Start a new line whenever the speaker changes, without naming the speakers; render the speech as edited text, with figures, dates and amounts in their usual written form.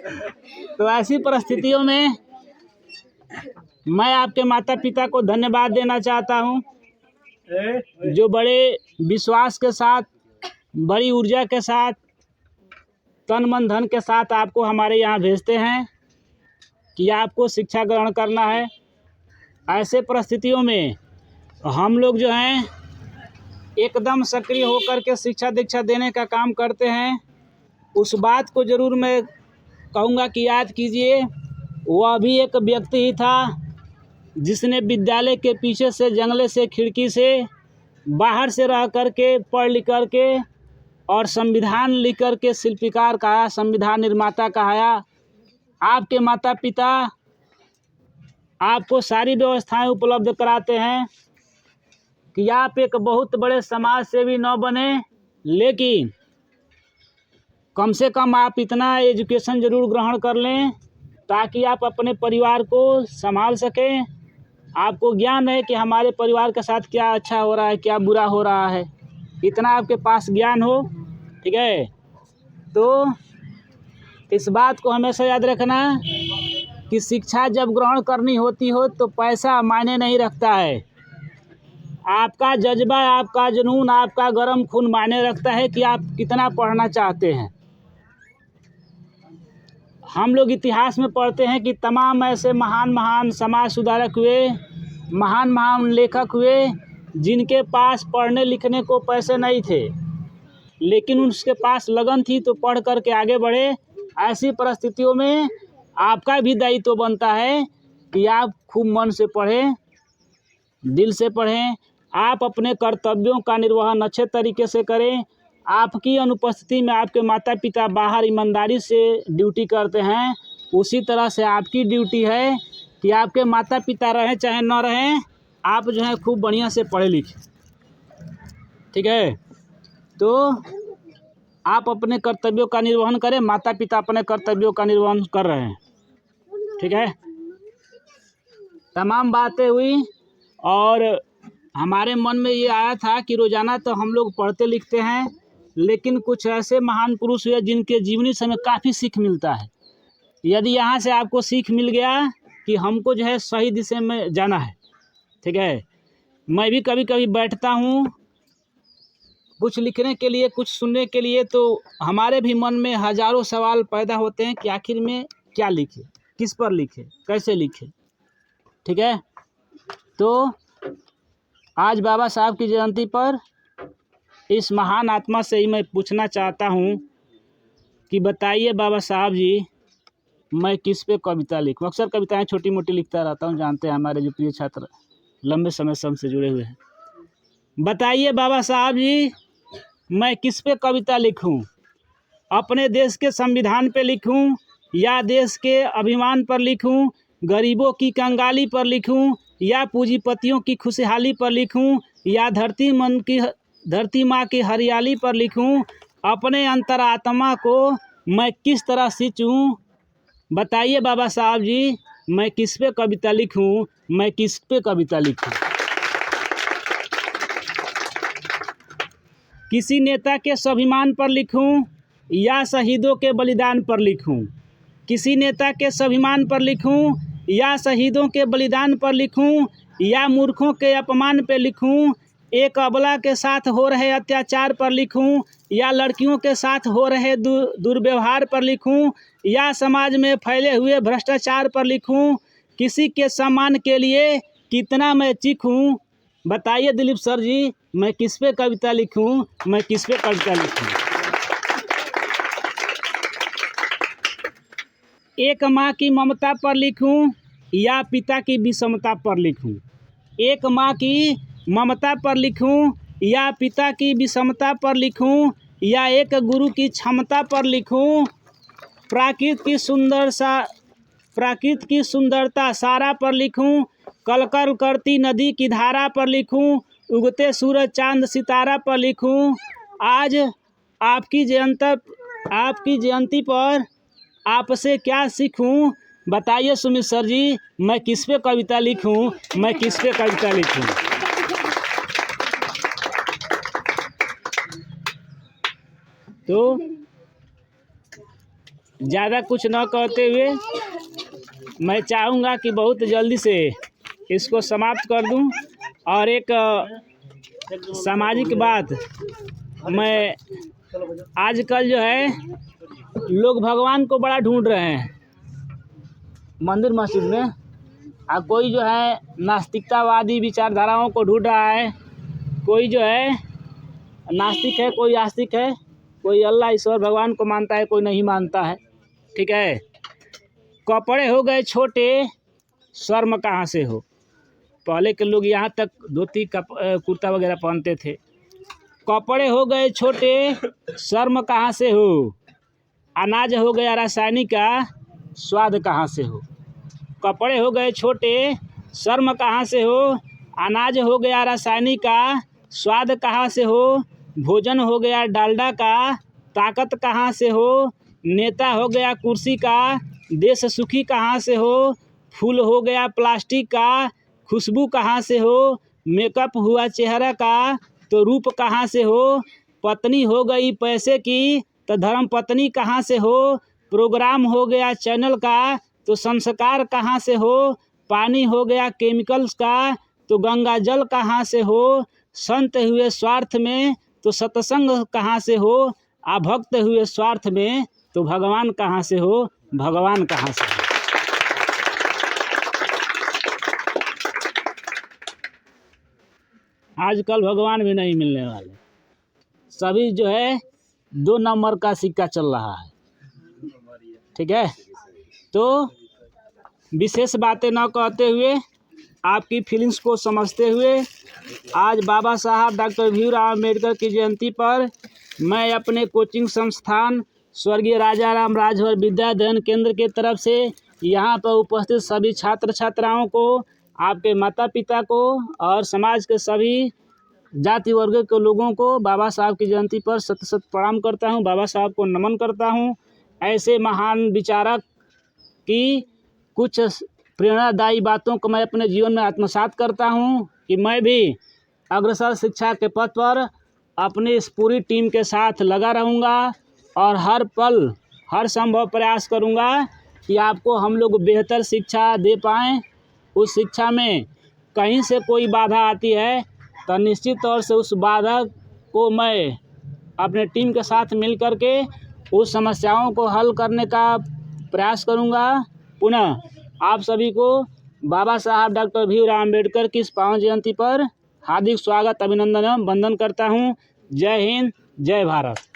तो ऐसी परिस्थितियों में मैं आपके माता पिता को धन्यवाद देना चाहता हूँ, जो बड़े विश्वास के साथ, बड़ी ऊर्जा के साथ, तन मन धन के साथ आपको हमारे यहाँ भेजते हैं कि आपको शिक्षा ग्रहण करना है। ऐसे परिस्थितियों में हम लोग जो हैं एकदम सक्रिय होकर के शिक्षा दीक्षा देने का काम करते हैं। उस बात को ज़रूर मैं कहूँगा कि याद कीजिए, वह भी एक व्यक्ति ही था जिसने विद्यालय के पीछे से, जंगले से, खिड़की से, बाहर से रह कर के, पढ़ लिख कर के और संविधान लिख कर के शिल्पकार कहा, संविधान निर्माता कहाया। आपके माता पिता आपको सारी व्यवस्थाएं उपलब्ध कराते हैं कि आप एक बहुत बड़े समाज सेवी न बने, लेकिन कम से कम आप इतना एजुकेशन ज़रूर ग्रहण कर लें ताकि आप अपने परिवार को संभाल सकें। आपको ज्ञान है कि हमारे परिवार के साथ क्या अच्छा हो रहा है, क्या बुरा हो रहा है, इतना आपके पास ज्ञान हो, ठीक है। तो इस बात को हमेशा याद रखना कि शिक्षा जब ग्रहण करनी होती हो तो पैसा मायने नहीं रखता है। आपका जज्बा, आपका जुनून, आपका गर्म खून मायने रखता है कि आप कितना पढ़ना चाहते हैं। हम लोग इतिहास में पढ़ते हैं कि तमाम ऐसे महान महान समाज सुधारक हुए, महान महान लेखक हुए, जिनके पास पढ़ने लिखने को पैसे नहीं थे, लेकिन उसके पास लगन थी तो पढ़ कर के आगे बढ़े। ऐसी परिस्थितियों में आपका भी दायित्व बनता है कि आप खूब मन से पढ़ें, दिल से पढ़ें, आप अपने कर्तव्यों का निर्वहन अच्छे तरीके से करें। आपकी अनुपस्थिति में आपके माता पिता बाहर ईमानदारी से ड्यूटी करते हैं, उसी तरह से आपकी ड्यूटी है कि आपके माता पिता रहें चाहे न रहें, आप जो है खूब बढ़िया से पढ़े लिखें, ठीक है। तो आप अपने कर्तव्यों का निर्वहन करें, माता पिता अपने कर्तव्यों का निर्वहन कर रहे हैं, ठीक है। तमाम बातें हुई और हमारे मन में ये आया था कि रोज़ाना तो हम लोग पढ़ते लिखते हैं, लेकिन कुछ ऐसे महान पुरुष हुए जिनके जीवनी से हमें काफ़ी सीख मिलता है। यदि यहाँ से आपको सीख मिल गया कि हमको जो है सही दिशा में जाना है, ठीक है। मैं भी कभी कभी बैठता हूँ कुछ लिखने के लिए, कुछ सुनने के लिए, तो हमारे भी मन में हज़ारों सवाल पैदा होते हैं कि आखिर में क्या लिखे, किस पर लिखे, कैसे लिखे, ठीक है। तो आज बाबा साहब की जयंती पर इस महान आत्मा से ही मैं पूछना चाहता हूँ कि बताइए बाबा साहब जी, मैं किस पे कविता लिखूँ। अक्सर कविताएं छोटी मोटी लिखता रहता हूँ, जानते हैं हमारे जो प्रिय छात्र लंबे समय से हमसे जुड़े हुए हैं। बताइए बाबा साहब जी, मैं किस पे कविता लिखूँ? अपने देश के संविधान पे लिखूँ या देश के अभिमान पर लिखूँ, गरीबों की कंगाली पर लिखूँ या पूंजीपतियों की खुशहाली पर लिखूँ या धरती माँ की हरियाली पर लिखूँ? अपने अंतरात्मा को मैं किस तरह सींचूं? बताइए बाबा साहब जी, मैं किस पे कविता लिखूं, मैं किस पे कविता लिखूं? किसी नेता के स्वाभिमान पर लिखूं या शहीदों के बलिदान पर लिखूं? किसी नेता के स्वाभिमान पर लिखूं या शहीदों के बलिदान पर लिखूं या मूर्खों के अपमान पर लिखूं? एक अबला के साथ हो रहे अत्याचार पर लिखूं या लड़कियों के साथ हो रहे दुर्व्यवहार पर लिखूं या समाज में फैले हुए भ्रष्टाचार पर लिखूं? किसी के सम्मान के लिए कितना मैं चीखूं? बताइए दिलीप सर जी, मैं किस पे कविता लिखूं, मैं किस पे कविता लिखूं? एक माँ की ममता पर लिखूं या पिता की विषमता पर लिखूं? एक माँ की ममता पर लिखूं या पिता की विषमता पर लिखूं या एक गुरु की क्षमता पर लिखूं? प्राकृत की सुंदरता सारा पर लिखूं? कलकल करती नदी की धारा पर लिखूं? उगते सूरज चांद सितारा पर लिखूं? आज आपकी जयंती पर आपसे क्या सीखूं? बताइए सुमित सर जी, मैं किस पे कविता लिखूं, मैं किस पे कविता लिखूं? तो ज़्यादा कुछ न कहते हुए मैं चाहूँगा कि बहुत जल्दी से इसको समाप्त कर दूं। और एक सामाजिक बात, मैं आजकल जो है लोग भगवान को बड़ा ढूंढ रहे हैं मंदिर मस्जिद में, और कोई जो है नास्तिकतावादी विचारधाराओं को ढूंढ रहा है, कोई जो है नास्तिक है, कोई आस्तिक है, कोई अल्लाह ईश्वर भगवान को मानता है, कोई नहीं मानता है। ठीक है। कपड़े हो गए छोटे, शर्म कहाँ से हो। पहले के लोग यहाँ तक धोती कुर्ता वगैरह पहनते थे। कपड़े हो गए छोटे, शर्म कहाँ से हो। अनाज हो गया रासायनिक का, स्वाद कहाँ से हो। कपड़े हो गए छोटे, शर्म कहाँ से हो। अनाज हो गया रासायनिक का, स्वाद कहाँ से हो। भोजन हो गया डालडा का, ताकत कहाँ से हो। नेता हो गया कुर्सी का, देश सुखी कहाँ से हो। फूल हो गया प्लास्टिक का, खुशबू कहाँ से हो। मेकअप हुआ चेहरा का, तो रूप कहाँ से हो। पत्नी हो गई पैसे की, तो धर्म पत्नी कहाँ से हो। प्रोग्राम हो गया चैनल का, तो संस्कार कहाँ से हो। पानी हो गया केमिकल्स का, तो गंगा जल कहाँ से हो। संत हुए स्वार्थ में, तो सत्संग कहाँ से हो। अभक्त हुए स्वार्थ में, तो भगवान कहाँ से हो। भगवान कहाँ से हो। आजकल भगवान भी नहीं मिलने वाले, सभी जो है 2 नंबर का सिक्का चल रहा है। ठीक है। तो विशेष बातें न कहते हुए, आपकी फीलिंग्स को समझते हुए, आज बाबा साहब डॉक्टर भीमराव अम्बेडकर की जयंती पर मैं अपने कोचिंग संस्थान स्वर्गीय राजा राम राजभर विद्या अध्ययन केंद्र के तरफ से यहाँ पर उपस्थित सभी छात्र छात्राओं को, आपके माता पिता को और समाज के सभी जाति वर्ग के लोगों को बाबा साहब की जयंती पर शत शत प्रणाम करता हूँ। बाबा साहब को नमन करता हूँ। ऐसे महान विचारक की कुछ प्रेरणादायी बातों को मैं अपने जीवन में आत्मसात करता हूँ कि मैं भी अग्रसर शिक्षा के पथ पर अपनी इस पूरी टीम के साथ लगा रहूँगा और हर पल हर संभव प्रयास करूँगा कि आपको हम लोग बेहतर शिक्षा दे पाएँ। उस शिक्षा में कहीं से कोई बाधा आती है तो निश्चित तौर से उस बाधा को मैं अपने टीम के साथ मिल कर के उस समस्याओं को हल करने का प्रयास करूँगा। पुनः आप सभी को बाबा साहब डॉक्टर भीमराव अम्बेडकर की इस पावन जयंती पर हार्दिक स्वागत, अभिनंदन एवं वंदन करता हूँ। जय हिंद, जय भारत।